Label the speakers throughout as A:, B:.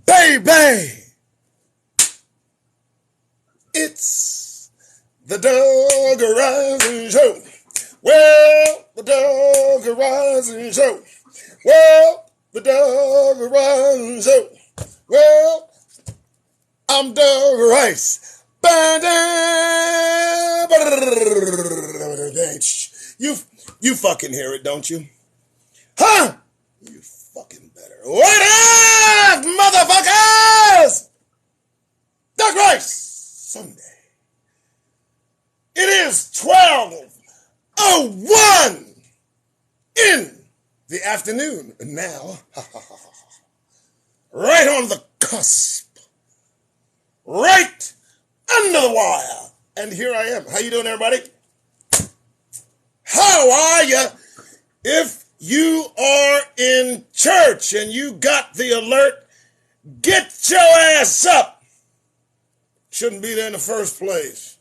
A: Baby, it's the Doug Rising Show. Well, the Doug Rising Show. Well, the Doug Rising Show. Well, I'm Doug Rice. You fucking hear it, don't you? Huh? You fucking better. What up, motherfuckers? Doug Rice, Sunday. It is 12:01 in the afternoon. And now, right on the cusp, right under the wire. And here I am. How you doing, everybody? How are you? If you are in church and you got the alert, get your ass up. Shouldn't be there in the first place.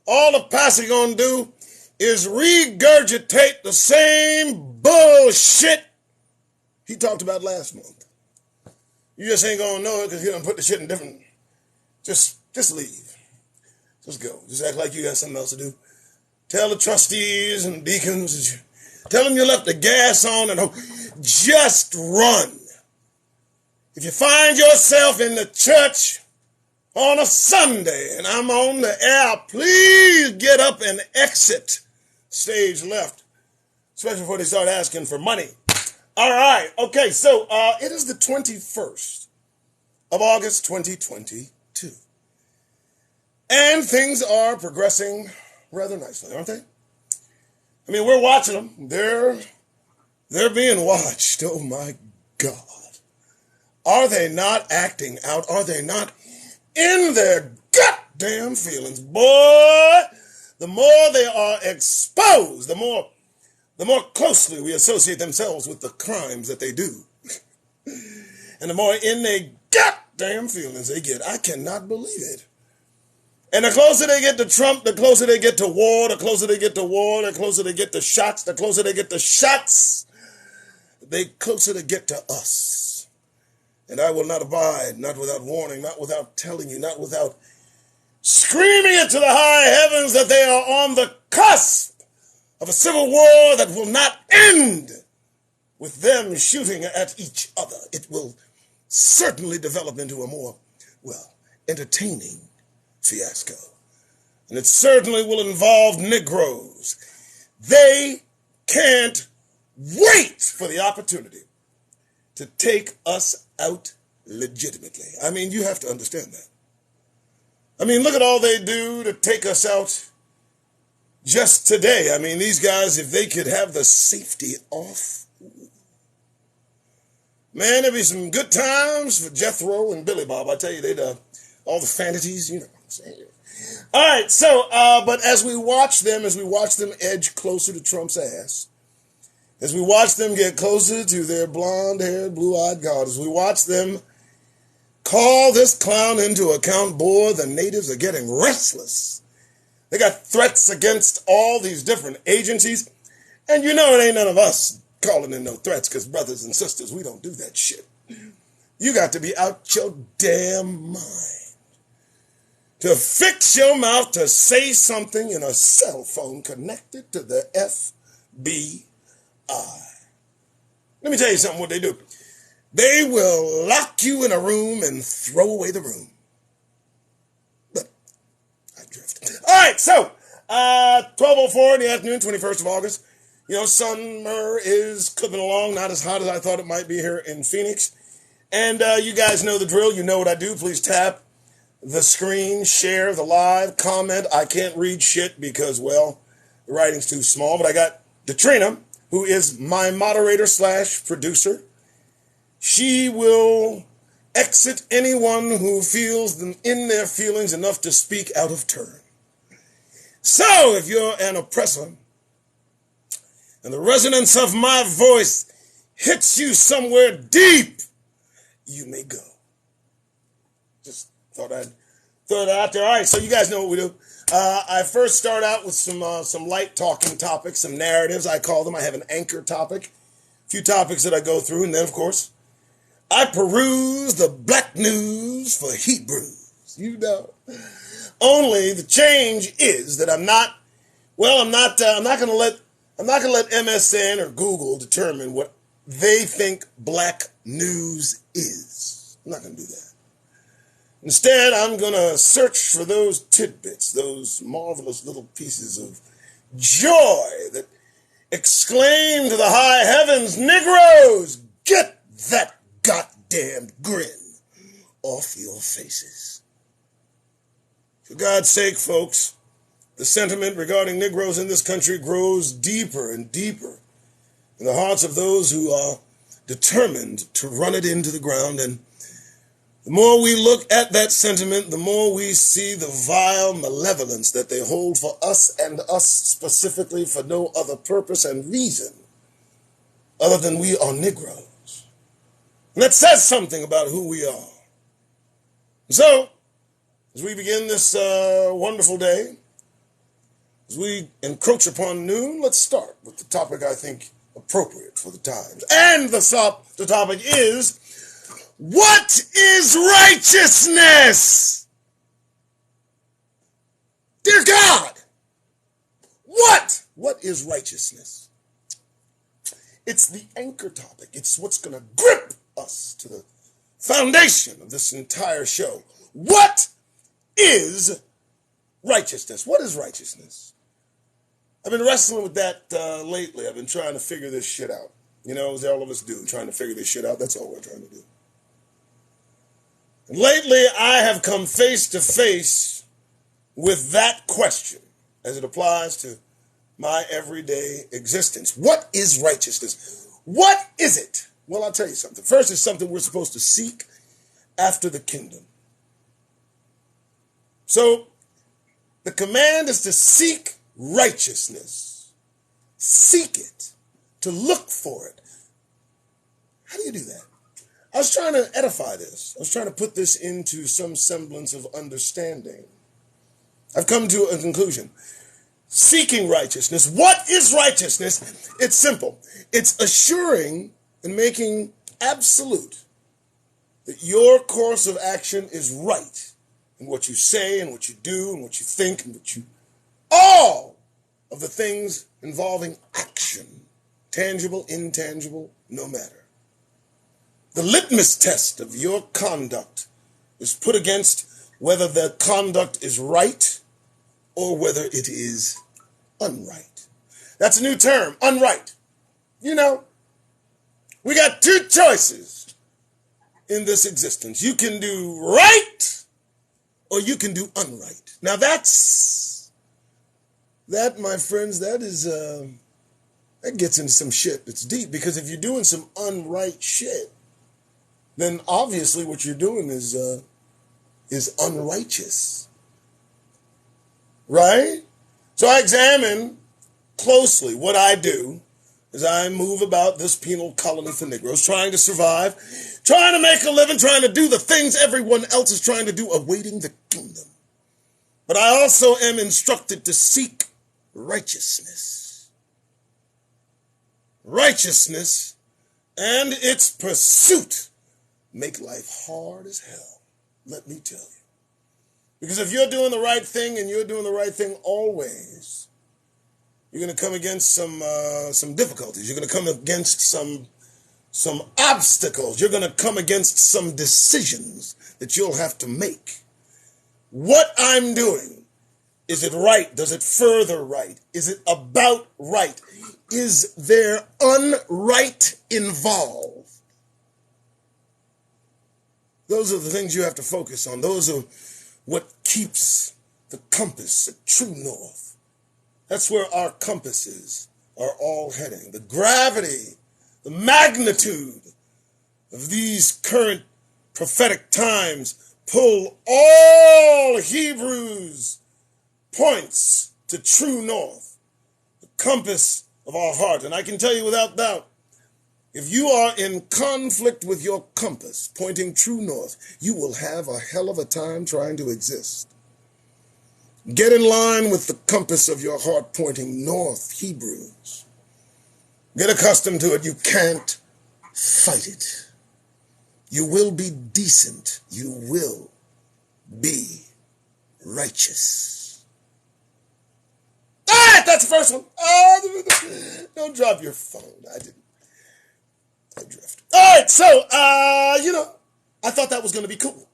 A: All the pastor gonna do is regurgitate the same bullshit he talked about last month. You just ain't gonna know it because he done put the shit in different. Just leave. Just go. Just act like you got something else to do. Tell the trustees and deacons, tell them you left the gas on and just run. If you find yourself in the church on a Sunday and I'm on the air, please get up and exit stage left, especially before they start asking for money. All right. Okay. So it is the 21st of August, 2022. And things are progressing rather nicely, aren't they? I mean, we're watching them. They're being watched. Oh, my God. Are they not acting out? Are they not in their goddamn feelings? Boy, the more they are exposed, the more closely we associate themselves with the crimes that they do. And the more in their goddamn feelings they get. I cannot believe it. And the closer they get to Trump, the closer they get to war, the closer they get to war, the closer they get to shots, the closer they get to shots, the closer they get to us. And I will not abide, not without warning, not without telling you, not without screaming it to the high heavens that they are on the cusp of a civil war that will not end with them shooting at each other. It will certainly develop into a more, entertaining fiasco. And it certainly will involve Negroes. They can't wait for the opportunity to take us out legitimately. I mean, you have to understand that. I mean, look at all they do to take us out just today. I mean, these guys, if they could have the safety off, man, there'd be some good times for Jethro and Billy Bob. I tell you, they'd all the fantasies, you know. All right, so, but as we watch them edge closer to Trump's ass, as we watch them get closer to their blonde-haired, blue-eyed God, as we watch them call this clown into account, boy, the natives are getting restless. They got threats against all these different agencies, and you know it ain't none of us calling in no threats, because brothers and sisters, we don't do that shit. You got to be out your damn mind to fix your mouth to say something in a cell phone connected to the FBI. Let me tell you something what they do. They will lock you in a room and throw away the room. But I drift. All right, so 12:04 in the afternoon, 21st of August. You know, summer is clipping along, not as hot as I thought it might be here in Phoenix. And you guys know the drill. You know what I do. Please tap the screen, share the live, comment. I can't read shit because, the writing's too small. But I got Detrina, who is my moderator / producer. She will exit anyone who feels them in their feelings enough to speak out of turn. So if you're an oppressor and the resonance of my voice hits you somewhere deep, you may go. Just thought I'd throw that out there. All right, so you guys know what we do. I first start out with some light talking topics, some narratives, I call them. I have an anchor topic, a few topics that I go through, and then, of course, I peruse the black news for Hebrews. You know. Only the change is that I'm not going to let MSN or Google determine what they think black news is. I'm not going to do that. Instead, I'm going to search for those tidbits, those marvelous little pieces of joy that exclaim to the high heavens, Negroes, get that goddamn grin off your faces. For God's sake, folks, the sentiment regarding Negroes in this country grows deeper and deeper in the hearts of those who are determined to run it into the ground. And the more we look at that sentiment, the more we see the vile malevolence that they hold for us and us specifically for no other purpose and reason other than we are Negroes. And that says something about who we are. So, as we begin this wonderful day, as we encroach upon noon, let's start with the topic I think appropriate for the times. And the topic is, what is righteousness? Dear God, what is righteousness? It's the anchor topic. It's what's going to grip us to the foundation of this entire show. What is righteousness? What is righteousness? I've been wrestling with that lately. I've been trying to figure this shit out. You know, as all of us do, trying to figure this shit out. That's all we're trying to do. And lately, I have come face to face with that question as it applies to my everyday existence. What is righteousness? What is it? Well, I'll tell you something. First, it's something we're supposed to seek after the kingdom. So, the command is to seek righteousness. Seek it. To look for it. How do you do that? I was trying to edify this. I was trying to put this into some semblance of understanding. I've come to a conclusion. Seeking righteousness. What is righteousness? It's simple. It's assuring and making absolute that your course of action is right in what you say and what you do and what you think and what you... all of the things involving action. Tangible, intangible, no matter. The litmus test of your conduct is put against whether the conduct is right or whether it is unright. That's a new term, unright. You know, we got two choices in this existence. You can do right or you can do unright. Now that, my friends, that gets into some shit that's deep, because if you're doing some unright shit, then obviously what you're doing is unrighteous. Right? So I examine closely what I do as I move about this penal colony for Negroes, trying to survive, trying to make a living, trying to do the things everyone else is trying to do, awaiting the kingdom. But I also am instructed to seek righteousness. Righteousness and its pursuit make life hard as hell, let me tell you. Because if you're doing the right thing and you're doing the right thing always, you're going to come against some difficulties. You're going to come against some obstacles. You're going to come against some decisions that you'll have to make. What I'm doing, is it right? Does it further right? Is it about right? Is there unright involved? Those are the things you have to focus on. Those are what keeps the compass at true north. That's where our compasses are all heading. The gravity, the magnitude of these current prophetic times pull all Hebrews points to true north, the compass of our heart. And I can tell you without doubt, if you are in conflict with your compass pointing true north, you will have a hell of a time trying to exist. Get in line with the compass of your heart pointing north, Hebrews. Get accustomed to it. You can't fight it. You will be decent. You will be righteous. All right, that's the first one. Don't drop your phone. I drift. All right, so, I thought that was going to be cool.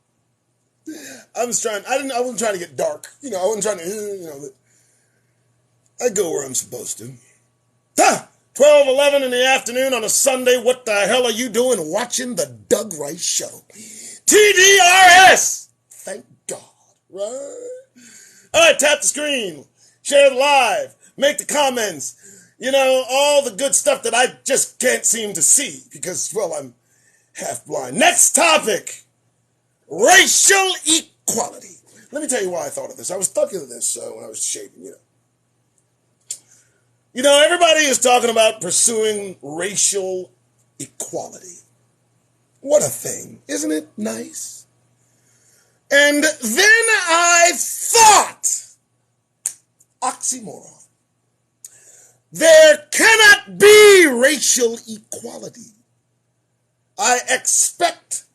A: I wasn't trying to get dark. I wasn't trying to, I go where I'm supposed to. 12:11 in the afternoon on a Sunday. What the hell are you doing watching the Doug Rice Show? TDRS! Thank God, right? All right, tap the screen. Share it live. Make the comments. All the good stuff that I just can't seem to see because, well, I'm half blind. Next topic. Racial equality. Let me tell you why I thought of this. I was thinking of this when I was shaving, everybody is talking about pursuing racial equality. What a thing. Isn't it nice? And then I thought, oxymoron. There cannot be racial equality. I expect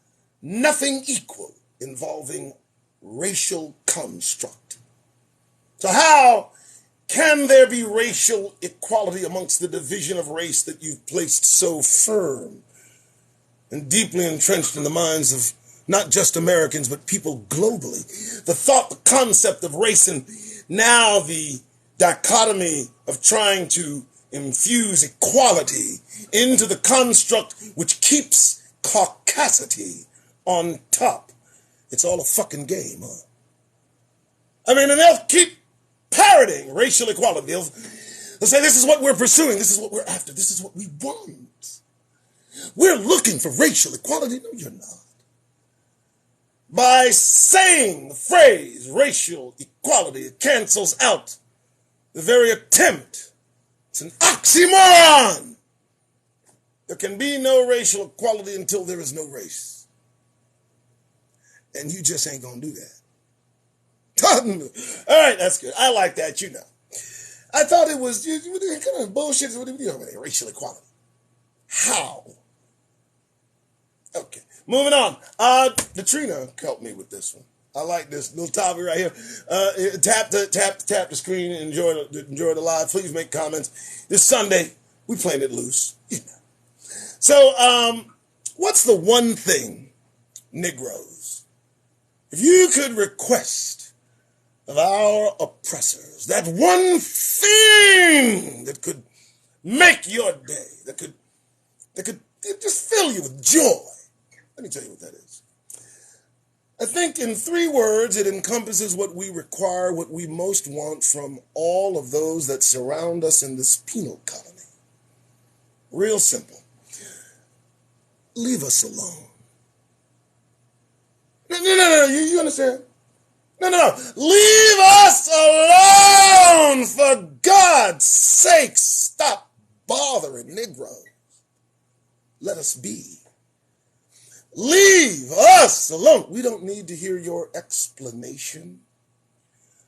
A: nothing equal involving racial construct. So how can there be racial equality amongst the division of race that you've placed so firm and deeply entrenched in the minds of not just Americans, but people globally? The thought, the concept of race, and now the dichotomy of trying to infuse equality into the construct which keeps caucasity on top. It's all a fucking game, huh? And they'll keep parroting racial equality. They'll say, this is what we're pursuing. This is what we're after. This is what we want. We're looking for racial equality. No, you're not. By saying the phrase racial equality, it cancels out the very attempt. It's an oxymoron. There can be no racial equality until there is no race. And you just ain't going to do that. All right, that's good. I like that, I thought it was what kind of bullshit. What racial equality? How? Okay, moving on. Latrina helped me with this one. I like this little topic right here. Tap the screen and enjoy the live. Please make comments. This Sunday, we playing it loose. So, what's the one thing, Negroes, if you could request of our oppressors, that one thing that could make your day, that could just fill you with joy? Let me tell you what that is. I think in 3 words, it encompasses what we require, what we most want from all of those that surround us in this penal colony. Real simple. Leave us alone. No, you understand? No. Leave us alone, for God's sake. Stop bothering Negroes. Let us be. Leave us alone. We don't need to hear your explanation.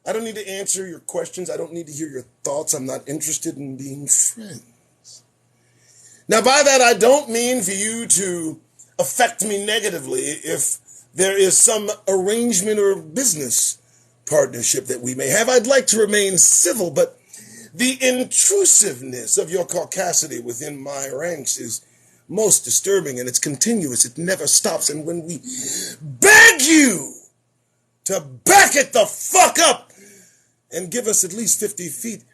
A: I don't need to answer your questions. I don't need to hear your thoughts. I'm not interested in being friends. Now, by that, I don't mean for you to affect me negatively if there is some arrangement or business partnership that we may have. I'd like to remain civil, but the intrusiveness of your caucasity within my ranks is most disturbing, and it's continuous. It never stops. And when we beg you to back it the fuck up and give us at least 50 feet,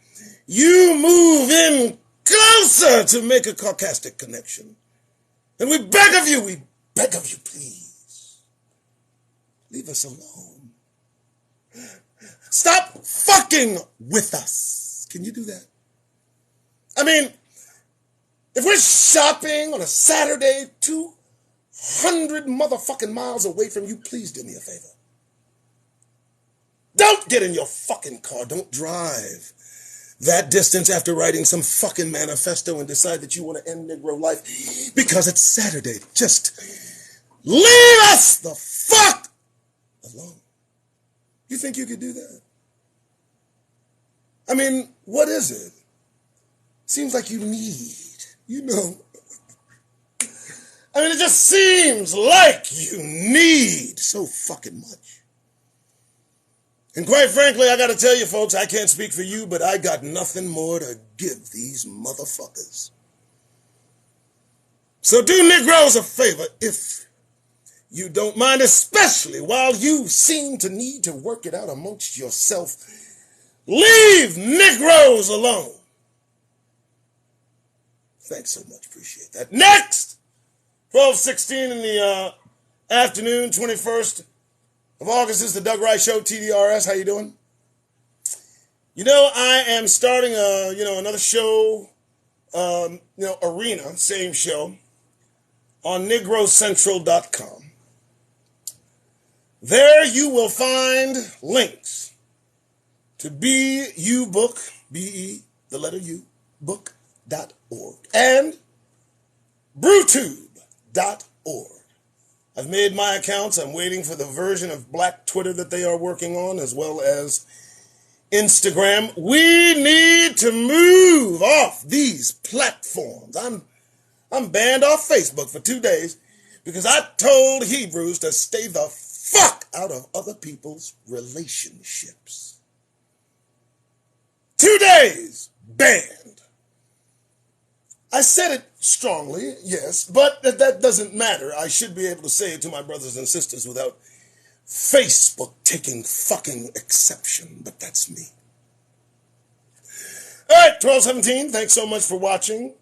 A: you move in closer to make a caucastic connection. And we beg of you, please, leave us alone. Stop fucking with us. Can you do that? If we're shopping on a Saturday 200 motherfucking miles away from you, please do me a favor. Don't get in your fucking car. Don't drive that distance after writing some fucking manifesto and decide that you want to end Negro life because it's Saturday. Just leave us the fuck alone. You think you could do that? What is it? Seems like you need, I mean, it just seems like you need so fucking much. And quite frankly, I got to tell you, folks, I can't speak for you, but I got nothing more to give these motherfuckers. So do Negroes a favor, if you don't mind, especially while you seem to need to work it out amongst yourself. Leave Negroes alone. Thanks so much. Appreciate that. Next, 12:16 in the afternoon, 21st of August. This is the Doug Rice Show, TDRS. How you doing? You know, I am starting another show, Arena, same show, on negrocentral.com. There you will find links to BUbook, B-E, the letter U, book.org, and brewtube.org. I've made my accounts. I'm waiting for the version of Black Twitter that they are working on, as well as Instagram. We need to move off these platforms. I'm banned off Facebook for 2 days because I told Hebrews to stay the fuck out of other people's relationships. 2 days banned. I said it strongly, yes, but that doesn't matter. I should be able to say it to my brothers and sisters without Facebook taking fucking exception, but that's me. All right, 12:17, thanks so much for watching.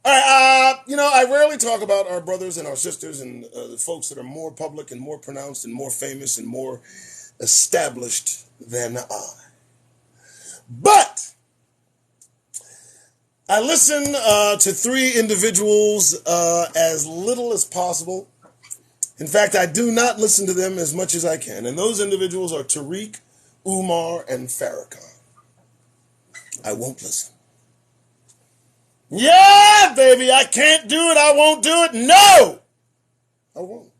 A: All right, I rarely talk about our brothers and our sisters and the folks that are more public and more pronounced and more famous and more established than I. But I listen to three individuals as little as possible. In fact, I do not listen to them as much as I can. And those individuals are Tariq, Umar, and Farrakhan. I won't listen. Yeah, baby, I can't do it. I won't do it. No, I won't.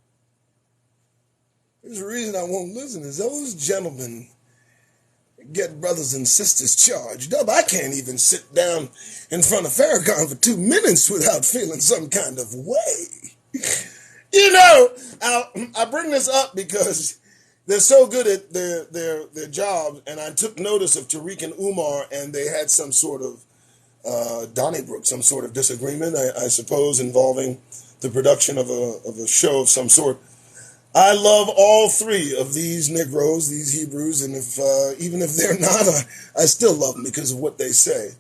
A: There's a reason I won't listen is those gentlemen get brothers and sisters charged up. I can't even sit down in front of Farrakhan for 2 minutes without feeling some kind of way. You know, I bring this up because they're so good at their job, and I took notice of Tariq and Umar, and they had some sort of Donnybrook, some sort of disagreement, I suppose, involving the production of a show of some sort. I love all three of these Negroes, these Hebrews, and even if they're not, I still love them because of what they say.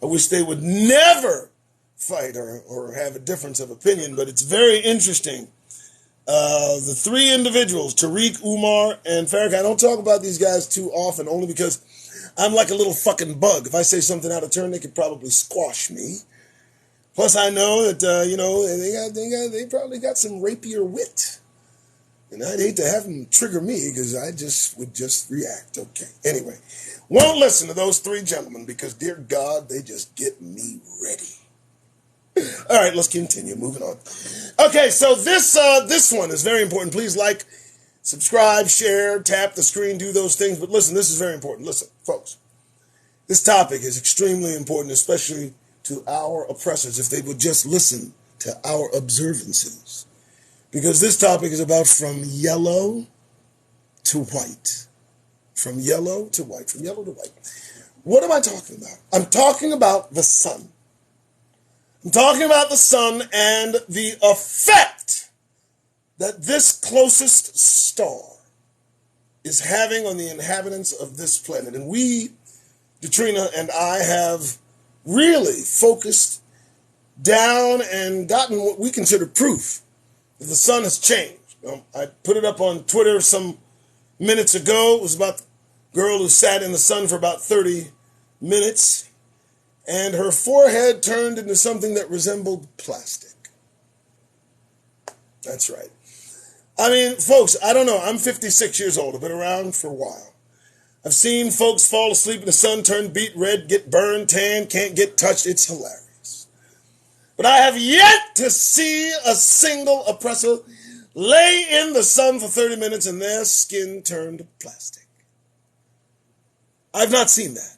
A: I wish they would never fight or have a difference of opinion, but it's very interesting. The three individuals, Tariq, Umar, and Farrakhan, I don't talk about these guys too often, only because I'm like a little fucking bug. If I say something out of turn, they could probably squash me. Plus, I know that, they probably got some rapier wit. And I'd hate to have them trigger me because I would just react. Okay. Anyway, won't listen to those three gentlemen because, dear God, they just get me ready. All right, let's continue. Moving on. Okay, so this one is very important. Please like, subscribe, share, tap the screen, do those things. But listen, this is very important. Listen, folks, this topic is extremely important, especially to our oppressors, if they would just listen to our observances. Because this topic is about from yellow to white. From yellow to white. From yellow to white. What am I talking about? I'm talking about the sun. I'm talking about the sun and the effect that this closest star is having on the inhabitants of this planet. And we, Katrina and I, have really focused down and gotten what we consider proof that the sun has changed. I put it up on Twitter some minutes ago. It was about the girl who sat in the sun for about 30 minutes, and her forehead turned into something that resembled plastic. That's right. I mean, folks, I don't know. I'm 56 years old. I've been around for a while. I've seen folks fall asleep in the sun, turn beet red, get burned, tan, can't get touched. It's hilarious. But I have yet to see a single oppressor lay in the sun for 30 minutes and their skin turned to plastic. I've not seen that.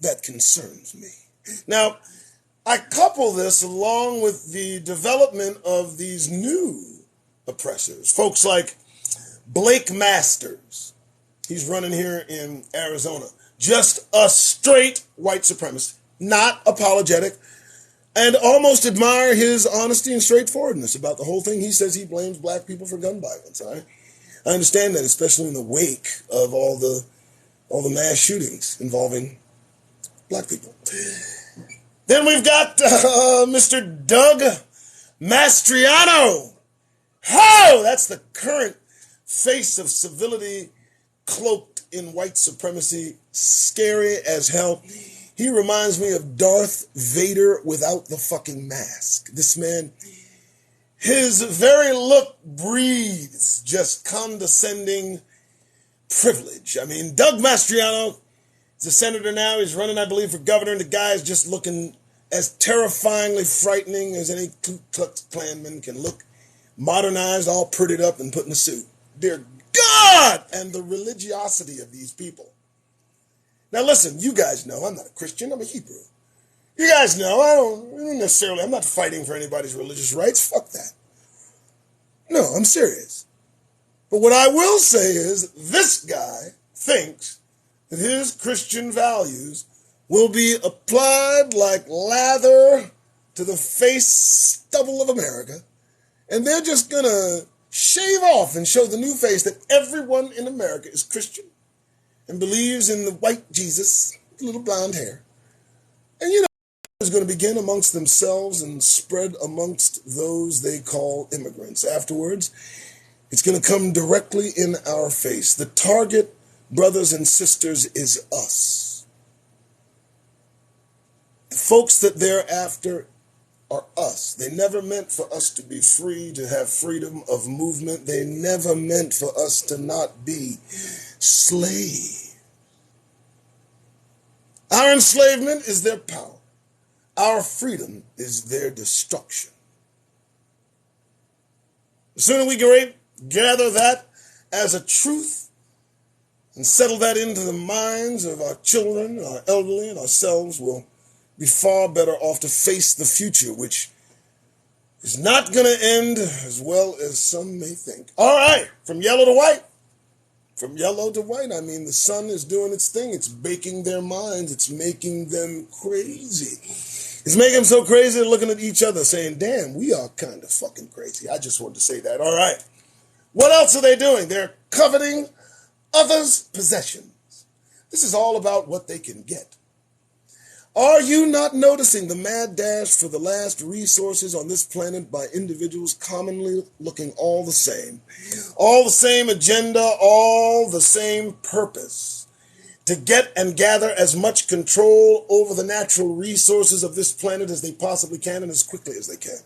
A: That concerns me. Now, I couple this along with the development of these new oppressors, folks like Blake Masters. He's running here in Arizona. Just a straight white supremacist, not apologetic, and almost admire his honesty and straightforwardness about the whole thing. He says he blames black people for gun violence. I understand that, especially in the wake of all the mass shootings involving black people. Then we've got Mr. Doug Mastriano. Oh, that's the current face of civility cloaked in white supremacy, scary as hell. He reminds me of Darth Vader without the fucking mask. This man, his very look breathes just condescending privilege. I mean, Doug Mastriano is a senator now. He's running, I believe, for governor, and the guy is just looking as terrifyingly frightening as any Ku Klux Klanman can look, modernized, all prettied up and put in a suit. Dear God! And the religiosity of these people. Now listen, you guys know I'm not a Christian, I'm a Hebrew. You guys know I'm not fighting for anybody's religious rights. Fuck that. No, I'm serious. But what I will say is this guy thinks that his Christian values will be applied like lather to the face stubble of America, and they're just going to shave off and show the new face that everyone in America is Christian and believes in the white Jesus with little blonde hair. And you know, is going to begin amongst themselves and spread amongst those they call immigrants. Afterwards, it's going to come directly in our face. The target, brothers and sisters, is us. The folks that they're after are us. They never meant for us to be free, to have freedom of movement. They never meant for us to not be slaves. Our enslavement is their power. Our freedom is their destruction. The sooner we can gather that as a truth and settle that into the minds of our children, our elderly, and ourselves, we'll be far better off to face the future, which is not going to end as well as some may think. All right, from yellow to white. From yellow to white, I mean, the sun is doing its thing. It's baking their minds. It's making them crazy. It's making them so crazy they're looking at each other saying, damn, we are kind of fucking crazy. I just wanted to say that. All right. What else are they doing? They're coveting others' possessions. This is all about what they can get. Are you not noticing the mad dash for the last resources on this planet by individuals commonly looking all the same? All the same agenda, all the same purpose. To get and gather as much control over the natural resources of this planet as they possibly can and as quickly as they can.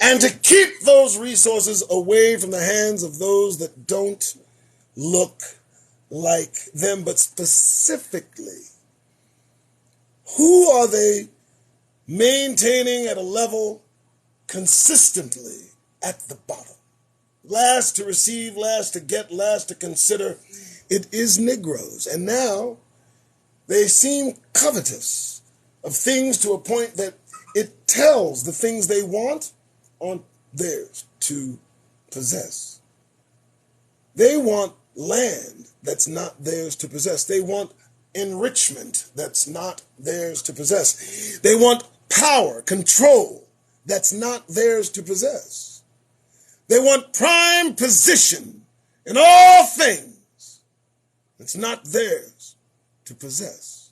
A: And to keep those resources away from the hands of those that don't look like them, but specifically, who are they maintaining at a level consistently at the bottom? Last to receive, last to get, last to consider. It is Negroes. And now they seem covetous of things to a point that it tells the things they want aren't theirs to possess. They want land that's not theirs to possess. They want enrichment that's not theirs to possess. They want power, control that's not theirs to possess. They want prime position in all things that's not theirs to possess.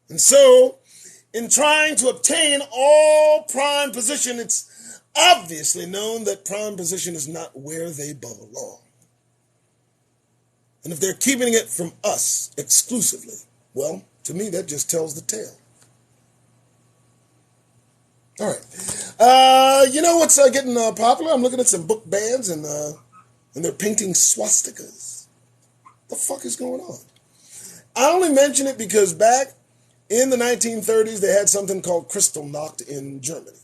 A: And so, in trying to obtain all prime position, it's obviously known that prime position is not where they belong. And if they're keeping it from us exclusively, well, to me, that just tells the tale. All right. You know what's getting popular? I'm looking at some book bands and they're painting swastikas. What the fuck is going on? I only mention it because back in the 1930s, they had something called Kristallnacht in Germany.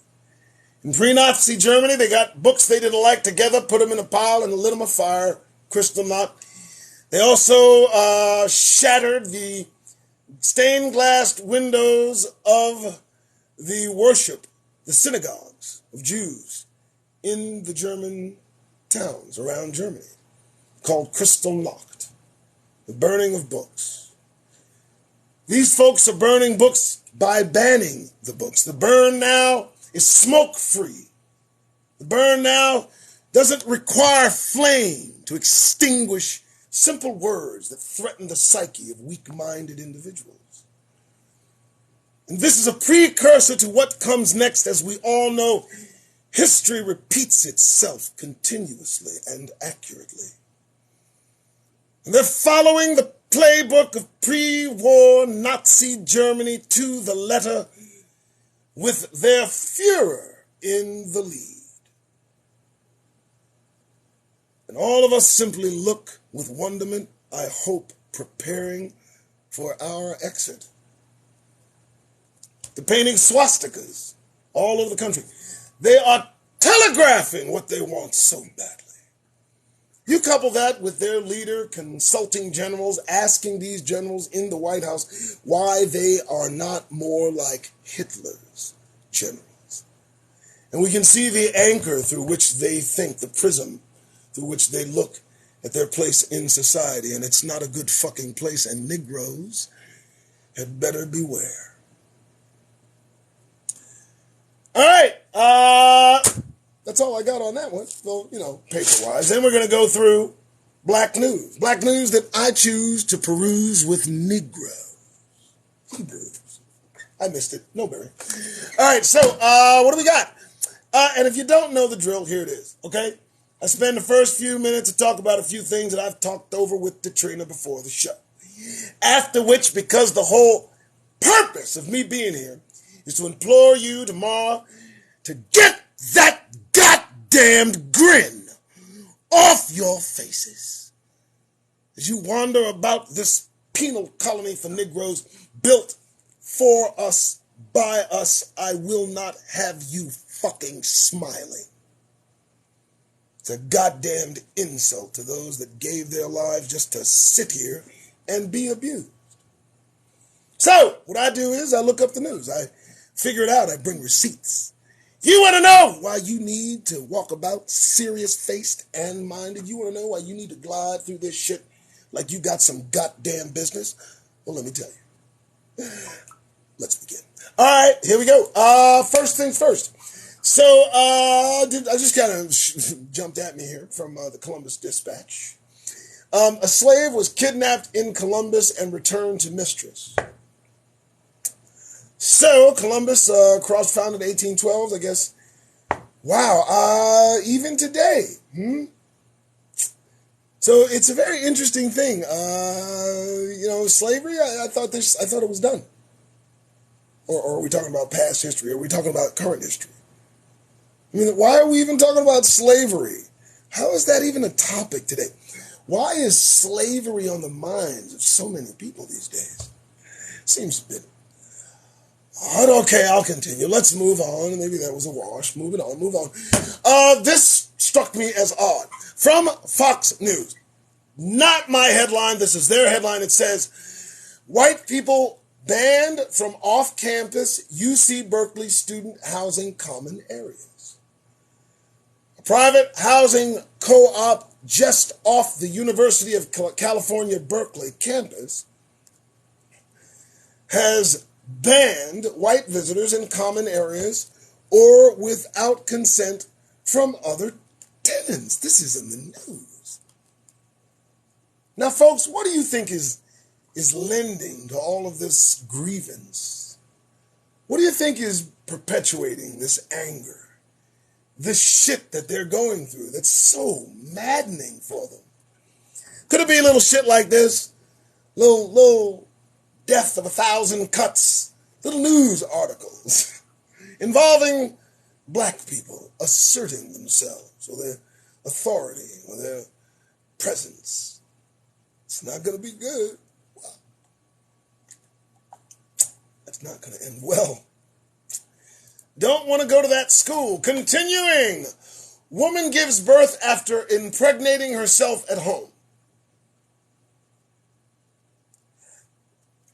A: In pre-Nazi Germany, they got books they didn't like together, put them in a pile, and lit them afire. Kristallnacht. They also shattered the stained glass windows of the worship, the synagogues of Jews in the German towns around Germany, called Kristallnacht, the burning of books. These folks are burning books by banning the books. The burn now is smoke-free. The burn now doesn't require flame to extinguish simple words that threaten the psyche of weak-minded individuals. And this is a precursor to what comes next. As we all know, history repeats itself continuously and accurately. And they're following the playbook of pre-war Nazi Germany to the letter, with their Führer in the lead. And all of us simply look with wonderment, I hope, preparing for our exit. They're painting swastikas all over the country. They are telegraphing what they want so badly. You couple that with their leader consulting generals, asking these generals in the White House why they are not more like Hitler's generals. And we can see the anchor through which they think, the prism through which they look at their place in society. And it's not a good fucking place, and Negroes had better beware. All right, that's all I got on that one. So, paper-wise. Then we're going to go through black news. Black news that I choose to peruse with Negroes. Hebrews. I missed it. No berry. All right, so what do we got? And if you don't know the drill, here it is, okay? I spend the first few minutes to talk about a few things that I've talked over with Katrina before the show. After which, because the whole purpose of me being here is to implore you tomorrow to get that goddamned grin off your faces as you wander about this penal colony for Negroes built for us, by us. I will not have you fucking smiling. It's a goddamned insult to those that gave their lives just to sit here and be abused. So, what I do is I look up the news. I figure it out. I bring receipts. You want to know why you need to walk about serious-faced and minded? You want to know why you need to glide through this shit like you got some goddamn business? Well, let me tell you. Let's begin. All right, here we go. First things first. So, I just kind of jumped at me here from the Columbus Dispatch. A slave was kidnapped in Columbus and returned to mistress. So, Columbus, cross-founded 1812, I guess. Wow, even today. So, it's a very interesting thing. Slavery, I thought it was done. Or are we talking about past history? Are we talking about current history? I mean, why are we even talking about slavery? How is that even a topic today? Why is slavery on the minds of so many people these days? Seems a bit odd. Okay, I'll continue. Let's move on. Maybe that was a wash. Move on. This struck me as odd. From Fox News. Not my headline. This is their headline. It says, white people banned from off-campus UC Berkeley student housing common areas. A private housing co-op just off the University of California, Berkeley campus has banned white visitors in common areas or without consent from other tenants. This is in the news. Now, folks, what do you think is lending to all of this grievance? What do you think is perpetuating this anger? This shit that they're going through that's so maddening for them. Could it be a little shit like this? Little death of 1,000 cuts, little news articles involving black people asserting themselves or their authority or their presence. It's not going to be good. That's not going to end well. Don't want to go to that school. Continuing. Woman gives birth after impregnating herself at home.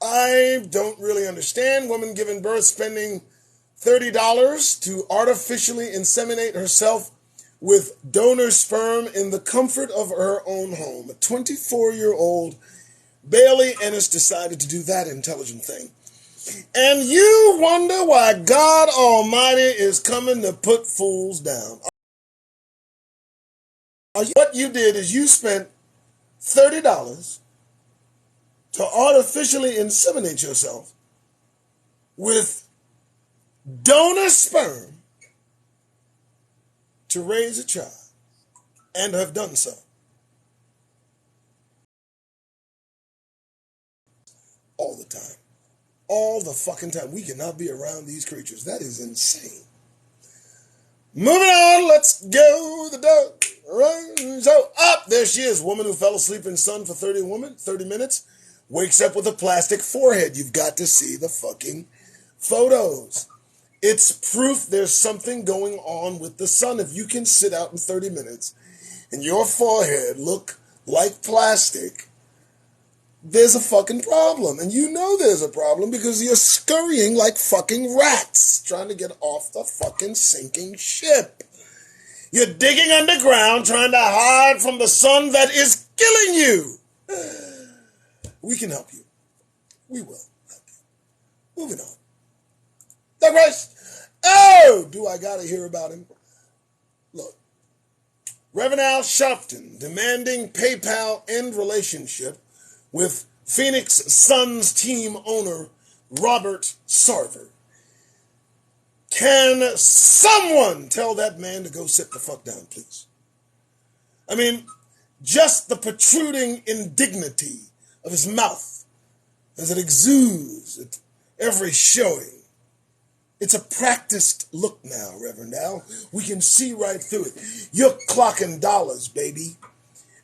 A: I don't really understand. Woman giving birth, spending $30 to artificially inseminate herself with donor sperm in the comfort of her own home. A 24-year-old Bailey Ennis decided to do that intelligent thing. And you wonder why God Almighty is coming to put fools down. What you did is you spent $30 to artificially inseminate yourself with donor sperm to raise a child, and have done so. All the time. All the fucking time. We cannot be around these creatures. That is insane. Moving on, let's go. The dog runs up. There she is. Woman who fell asleep in sun for 30 minutes. Wakes up with a plastic forehead. You've got to see the fucking photos. It's proof there's something going on with the sun. If you can sit out in 30 minutes and your forehead look like plastic, there's a fucking problem. And you know there's a problem because you're scurrying like fucking rats trying to get off the fucking sinking ship. You're digging underground trying to hide from the sun that is killing you. We can help you. We will help you. Moving on. Douglas. Oh, do I gotta hear about him? Look. Reverend Al Sharpton demanding PayPal end relationship with Phoenix Suns team owner Robert Sarver. Can someone tell that man to go sit the fuck down, please? I mean, just the protruding indignity of his mouth as it exudes at every showing. It's a practiced look now, Reverend Al. We can see right through it. You're clocking dollars, baby.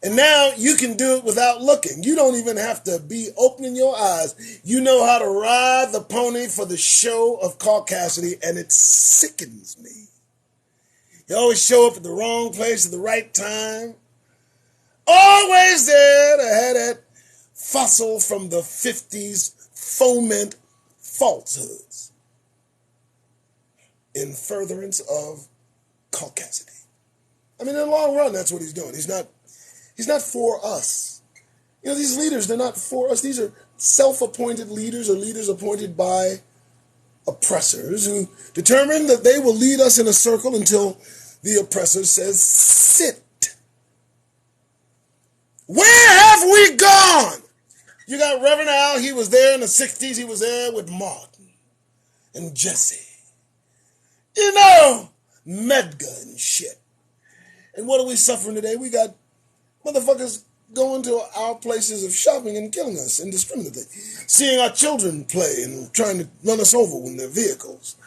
A: And now you can do it without looking. You don't even have to be opening your eyes. You know how to ride the pony for the show of caucasity, and it sickens me. You always show up at the wrong place at the right time. Always there to have that fossil from the 50s foment falsehoods in furtherance of caucasity. I mean, in the long run, that's what he's doing. He's not for us. You know, these leaders, they're not for us. These are self-appointed leaders or leaders appointed by oppressors who determine that they will lead us in a circle until the oppressor says, sit. Where have we gone? You got Reverend Al. He was there in the 60s. He was there with Martin and Jesse. You know, Medgar and shit. And what are we suffering today? We got motherfuckers going to our places of shopping and killing us indiscriminately. Seeing our children play and trying to run us over in their vehicles.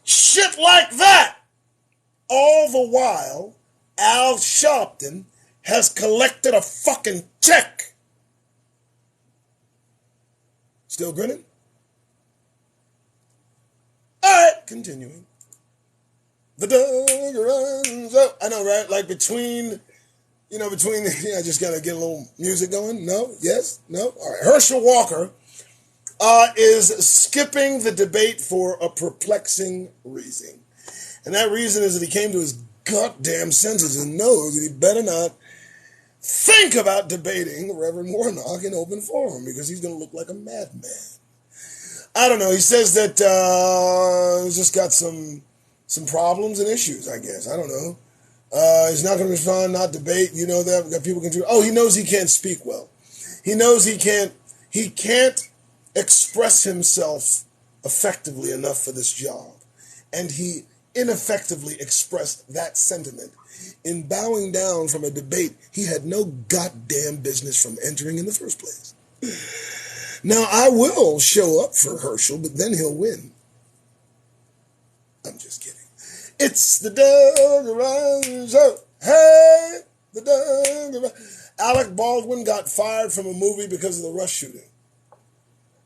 A: Shit like that. All the while, Al Sharpton has collected a fucking check. Still grinning? All right, continuing. The dog runs up. I know, right? Like between, I just got to get a little music going. No? Yes? No? All right. Herschel Walker is skipping the debate for a perplexing reason. And that reason is that he came to his goddamn senses and knows that he better not think about debating Reverend Warnock in open forum because he's going to look like a madman. I don't know. He says that he's just got some problems and issues, I guess. I don't know. He's not going to respond, not debate. You know that people can do. Oh, he knows he can't speak well. He knows he can't express himself effectively enough for this job. And he ineffectively expressed that sentiment in bowing down from a debate he had no goddamn business from entering in the first place. Now, I will show up for Herschel, but then he'll win. I'm just kidding. It's the dog around show. Hey, the dog around. Alec Baldwin got fired from a movie because of the Rush shooting.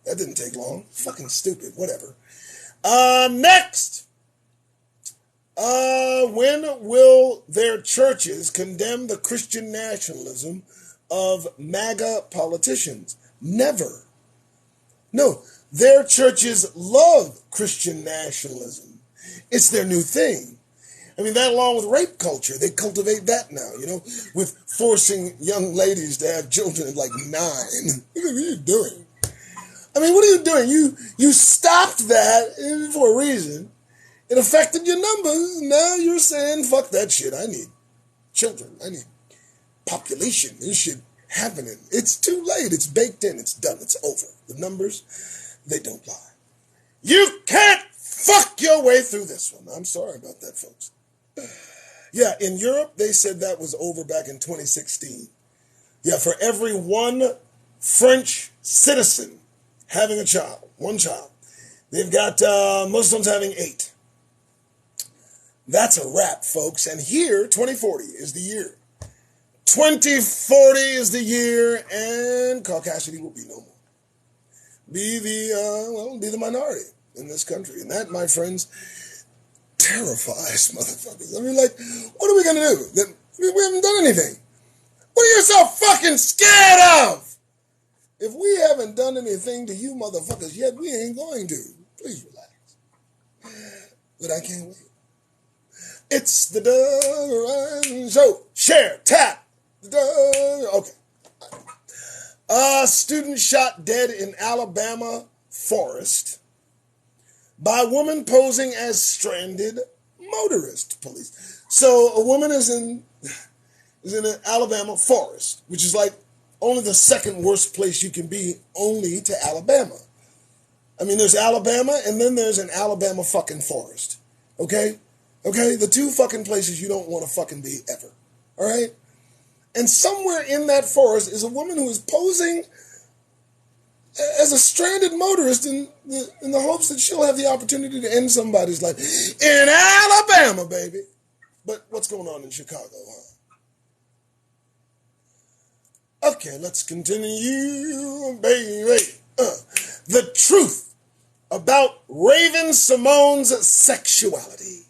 A: That didn't take long. Fucking stupid. Whatever. Next. When will their churches condemn the Christian nationalism of MAGA politicians? Never. No, their churches love Christian nationalism It's their new thing. I mean, that along with rape culture, they cultivate that now, with forcing young ladies to have children at like 9. What are you doing? I mean, what are you doing? You stopped that for a reason. It affected your numbers. Now you're saying, fuck that shit. I need children. I need population. This shit happening. It's too late. It's baked in. It's done. It's over. The numbers, they don't lie. You can't fuck your way through this one. I'm sorry about that, folks. Yeah, in Europe, they said that was over back in 2016. Yeah, for every one French citizen having a child, one child, they've got Muslims having 8. That's a wrap, folks. And here, 2040 is the year. 2040 is the year, and Caucasity will be no more. Be the minority in this country. And that, my friends, terrifies motherfuckers. I mean, like, what are we going to do? We haven't done anything. What are you so fucking scared of? If we haven't done anything to you motherfuckers yet, we ain't going to. Please relax. But I can't wait. It's the Doug Ryan Show. Share, tap. Okay. A student shot dead in Alabama forest by woman posing as stranded motorist. Police. So a woman is in an Alabama forest, which is like only the second worst place you can be, only to Alabama. I mean, there's Alabama, and then there's an Alabama fucking forest. Okay? Okay? The two fucking places you don't want to fucking be ever. All right? And somewhere in that forest is a woman who is posing as a stranded motorist in the hopes that she'll have the opportunity to end somebody's life. In Alabama, baby. But what's going on in Chicago, huh? Okay, let's continue, baby. The truth about Raven Simone's sexuality.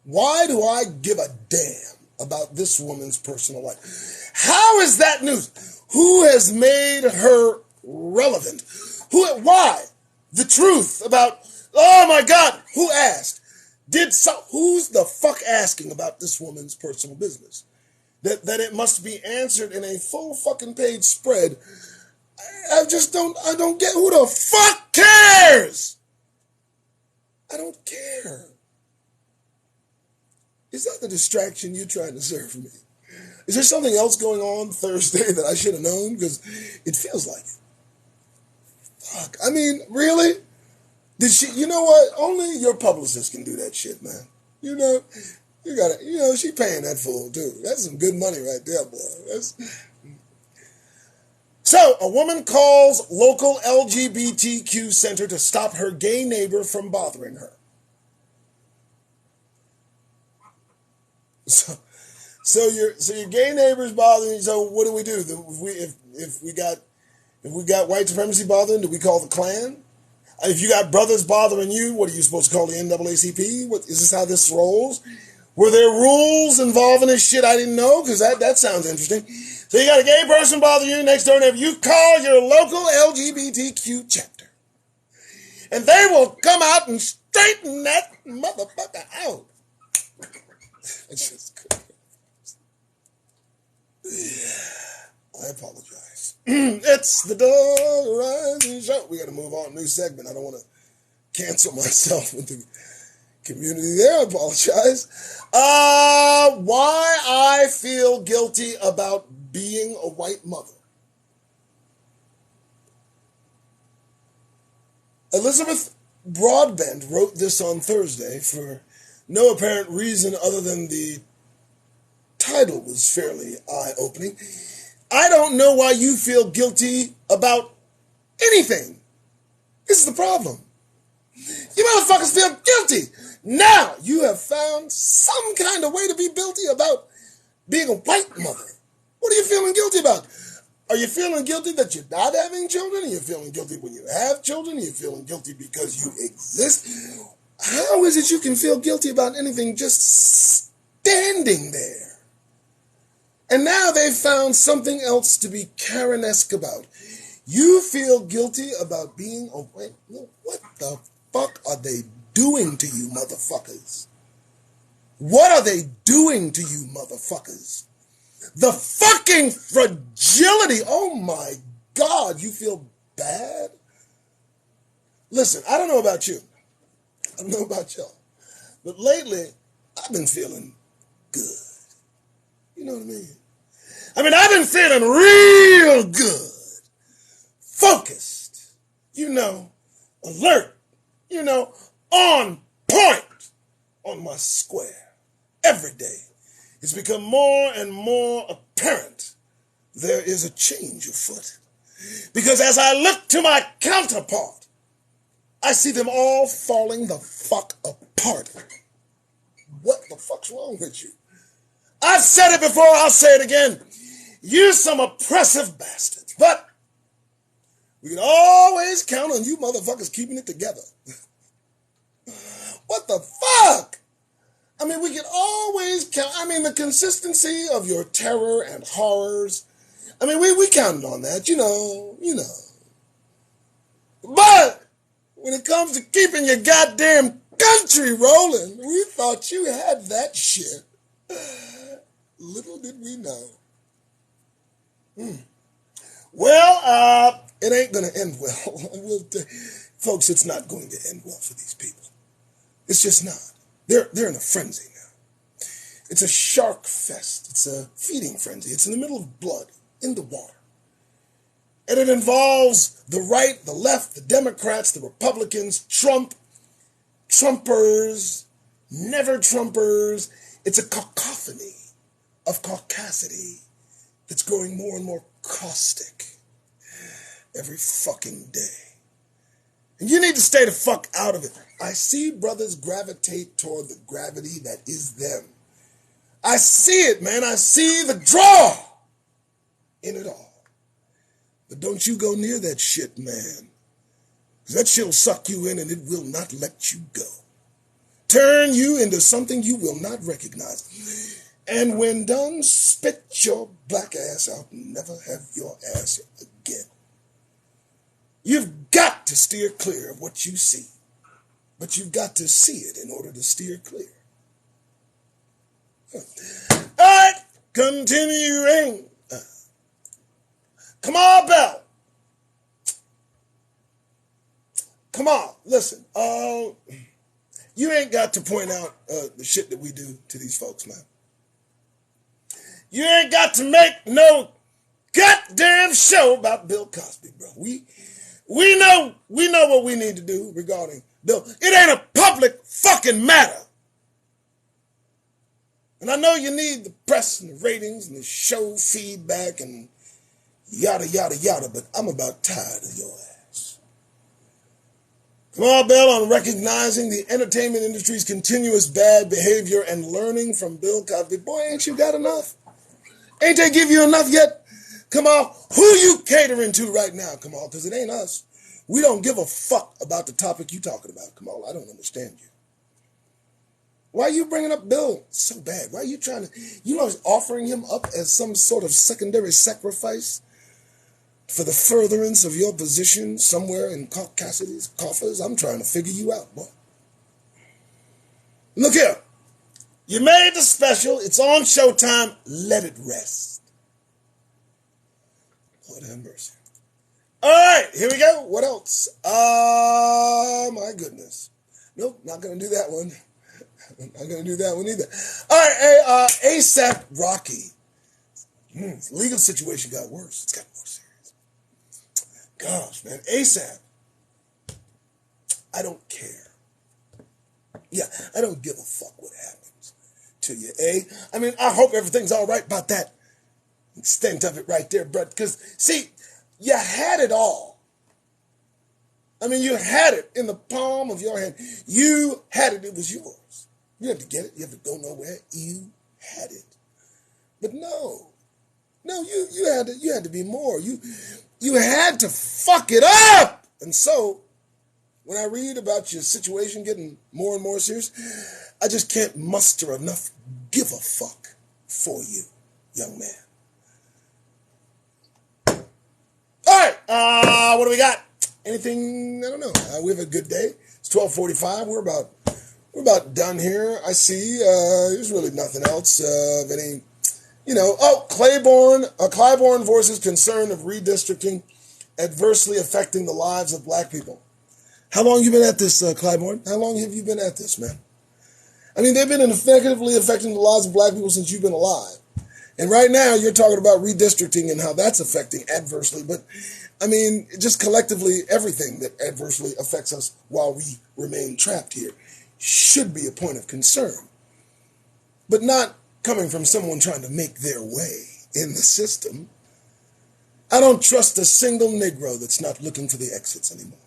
A: Why do I give a damn about this woman's personal life? How is that news? Who has made her relevant? Why? The truth about, oh my God, who asked? Who's the fuck asking about this woman's personal business? That it must be answered in a full fucking page spread. I don't get, who the fuck cares? I don't care. Is that the distraction you're trying to serve me? Is there something else going on Thursday that I should have known? Because it feels like it. Fuck. I mean, really? Did she, you know what? Only your publicist can do that shit, man. You gotta, she paying that fool too. That's some good money right there, boy. So, a woman calls local LGBTQ center to stop her gay neighbor from bothering her. So your gay neighbor's bothering you. So what do we do? If we got white supremacy bothering, do we call the Klan? If you got brothers bothering you, what are you supposed to call the NAACP? Is this how this rolls? Were there rules involving this shit I didn't know? Because that sounds interesting. So you got a gay person bothering you next door neighbor. You call your local LGBTQ chapter, and they will come out and straighten that motherfucker out. It's just good. I apologize. It's the Doug Ryan Show. We got to move on. New segment. I don't want to cancel myself with the community there. I apologize. Why I feel guilty about being a white mother. Elizabeth Broadbent wrote this on Thursday for no apparent reason other than the title was fairly eye-opening. I don't know why you feel guilty about anything. This is the problem. You motherfuckers feel guilty. Now you have found some kind of way to be guilty about being a white mother. What are you feeling guilty about? Are you feeling guilty that you're not having children? Are you feeling guilty when you have children? Are you feeling guilty because you exist? How is it you can feel guilty about anything just standing there? And now they've found something else to be Karen-esque about. You feel guilty about being awake? What the fuck are they doing to you, motherfuckers? What are they doing to you, motherfuckers? The fucking fragility. Oh my God, you feel bad? Listen, I don't know about you. I don't know about y'all. But lately, I've been feeling good. You know what I mean? I've been feeling real good. Focused. Alert. On point on my square. Every day, it's become more and more apparent there is a change afoot. Because as I look to my counterpart, I see them all falling the fuck apart. What the fuck's wrong with you? I've said it before, I'll say it again. You some oppressive bastards. But we can always count on you motherfuckers keeping it together. What the fuck? We can always count. The consistency of your terror and horrors. We counted on that, you know. But when it comes to keeping your goddamn country rolling, we thought you had that shit. Little did we know. Well, it ain't going to end well. Folks, it's not going to end well for these people. It's just not. They're in a frenzy now. It's a shark fest. It's a feeding frenzy. It's in the middle of blood, in the water. And it involves the right, the left, the Democrats, the Republicans, Trump, Trumpers, never Trumpers. It's a cacophony of caucasity that's growing more and more caustic every fucking day. And you need to stay the fuck out of it. I see brothers gravitate toward the gravity that is them. I see it, man. I see the draw in it all. But don't you go near that shit, man. Because that shit'll suck you in and it will not let you go. Turn you into something you will not recognize. And when done, spit your black ass out and never have your ass again. You've got to steer clear of what you see. But you've got to see it in order to steer clear. All right, continuing. Come on, Bell. Come on, listen. You ain't got to point out the shit that we do to these folks, man. You ain't got to make no goddamn show about Bill Cosby, bro. We know what we need to do regarding Bill. It ain't a public fucking matter. And I know you need the press and the ratings and the show feedback and yada, yada, yada, but I'm about tired of your ass. Come on, Bill, on recognizing the entertainment industry's continuous bad behavior and learning from Bill Cosby. Boy, ain't you got enough? Ain't they give you enough yet? Come on, who you catering to right now? Come on, because it ain't us. We don't give a fuck about the topic you talking about. Come on, I don't understand you. Why are you bringing up Bill so bad? Why are you trying to, offering him up as some sort of secondary sacrifice for the furtherance of your position somewhere in Cassidy's coffers? I'm trying to figure you out, boy. Look here. You made the special. It's on Showtime. Let it rest. Lord have mercy. All right, here we go. What else? My goodness. Nope, not going to do that one. I'm not going to do that one either. All right, ASAP Rocky. Legal situation got worse. It's got more serious. Gosh, man. ASAP. I don't care. Yeah, I don't give a fuck what happens to you, eh? I hope everything's all right about that extent of it right there, Brett. Because, see, you had it all. You had it in the palm of your hand. You had it. It was yours. You have to get it. You have to go nowhere. You had it. But no, you had to be more. You had to fuck it up. And so, when I read about your situation getting more and more serious, I just can't muster enough give a fuck for you, young man. All right, What do we got? Anything? I don't know. We have a good day. It's 12:45. We're about done here. I see. There's really nothing else of any. Claiborne voices concern of redistricting adversely affecting the lives of black people. How long have you been at this, Claiborne? How long have you been at this, man? I mean, they've been effectively affecting the lives of black people since you've been alive. And right now, you're talking about redistricting and how that's affecting adversely. But, I mean, just collectively, everything that adversely affects us while we remain trapped here should be a point of concern. But not coming from someone trying to make their way in the system. I don't trust a single Negro that's not looking for the exits anymore.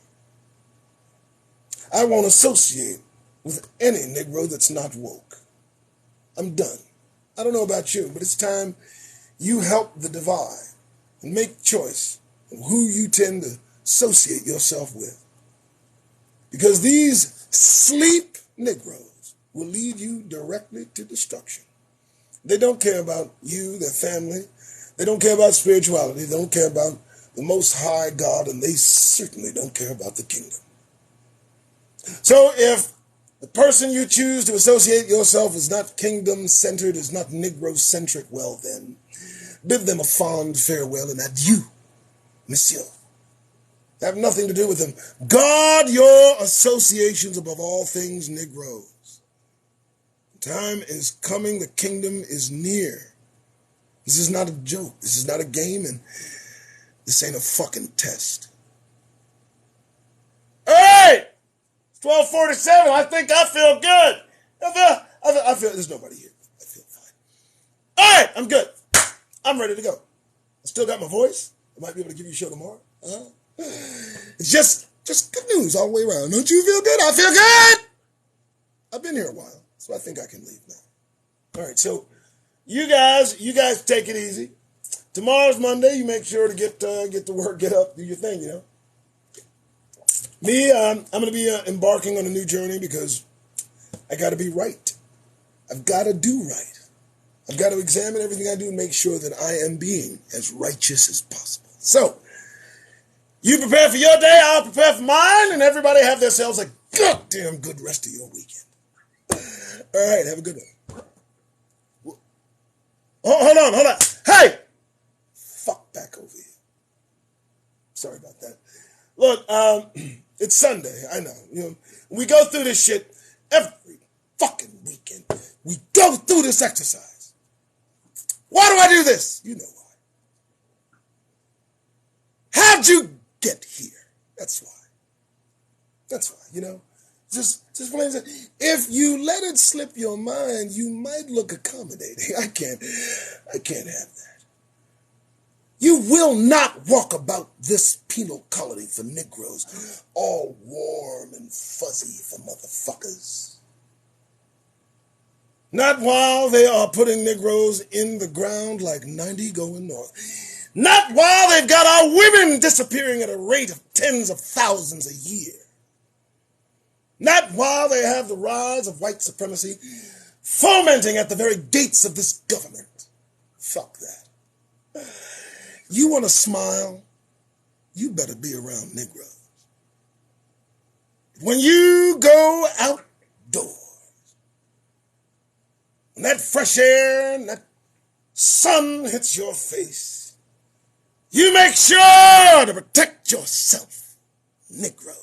A: I won't associate with any Negro that's not woke. I'm done. I don't know about you, but it's time you help the divide and make choice of who you tend to associate yourself with. Because these sleep Negroes will lead you directly to destruction. They don't care about you, their family. They don't care about spirituality. They don't care about the Most High God, and they certainly don't care about the kingdom. So if the person you choose to associate yourself is not kingdom-centered, is not Negro-centric, well then, bid them a fond farewell and adieu, monsieur. Have nothing to do with them. Guard your associations above all things Negroes. Time is coming. The kingdom is near. This is not a joke. This is not a game, and this ain't a fucking test. Hey! It's 12:47. I think I feel good. I feel there's nobody here. I feel fine. All right, I'm good. I'm ready to go. I still got my voice. I might be able to give you a show tomorrow. It's just good news all the way around. Don't you feel good? I feel good. I've been here a while, so I think I can leave now. All right, so you guys take it easy. Tomorrow's Monday. You make sure to get to work, get up, do your thing, you know. Me, I'm going to be embarking on a new journey because I got to be right. I've got to do right. I've got to examine everything I do and make sure that I am being as righteous as possible. So, you prepare for your day, I'll prepare for mine, and everybody have themselves a goddamn good rest of your weekend. All right, have a good one. Hold on. Hey! Fuck back over here. Sorry about that. Look, it's Sunday, I know. You know, we go through this shit every fucking weekend. We go through this exercise. Why do I do this? You know why. How'd you get here? That's why, you know. Just plain simple. If you let it slip your mind, you might look accommodating. I can't have that. You will not walk about this penal colony for Negroes all warm and fuzzy for motherfuckers. Not while they are putting Negroes in the ground like 90 going north. Not while they've got our women disappearing at a rate of tens of thousands a year. Not while they have the rise of white supremacy fomenting at the very gates of this government. Fuck that. You want to smile? You better be around Negroes. When you go outdoors, when that fresh air and that sun hits your face, you make sure to protect yourself, Negro.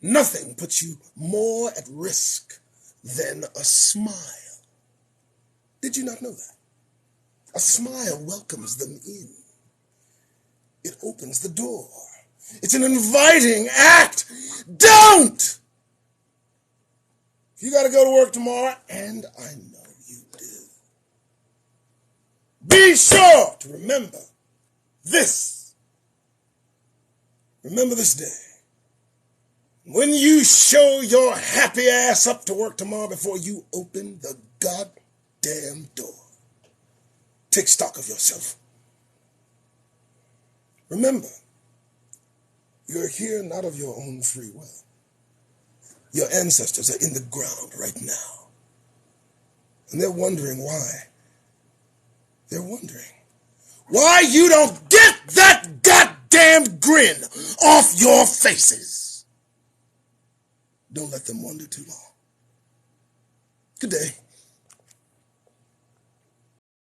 A: Nothing puts you more at risk than a smile. Did you not know that? A smile welcomes them in. It opens the door. It's an inviting act. Don't! You got to go to work tomorrow, and I know you do. Be sure to remember this. Remember this day. When you show your happy ass up to work tomorrow before you open the goddamn door. Take stock of yourself. Remember, you're here not of your own free will. Your ancestors are in the ground right now. And they're wondering why. They're wondering why you don't get that goddamn grin off your faces. Don't let them wonder too long. Good day.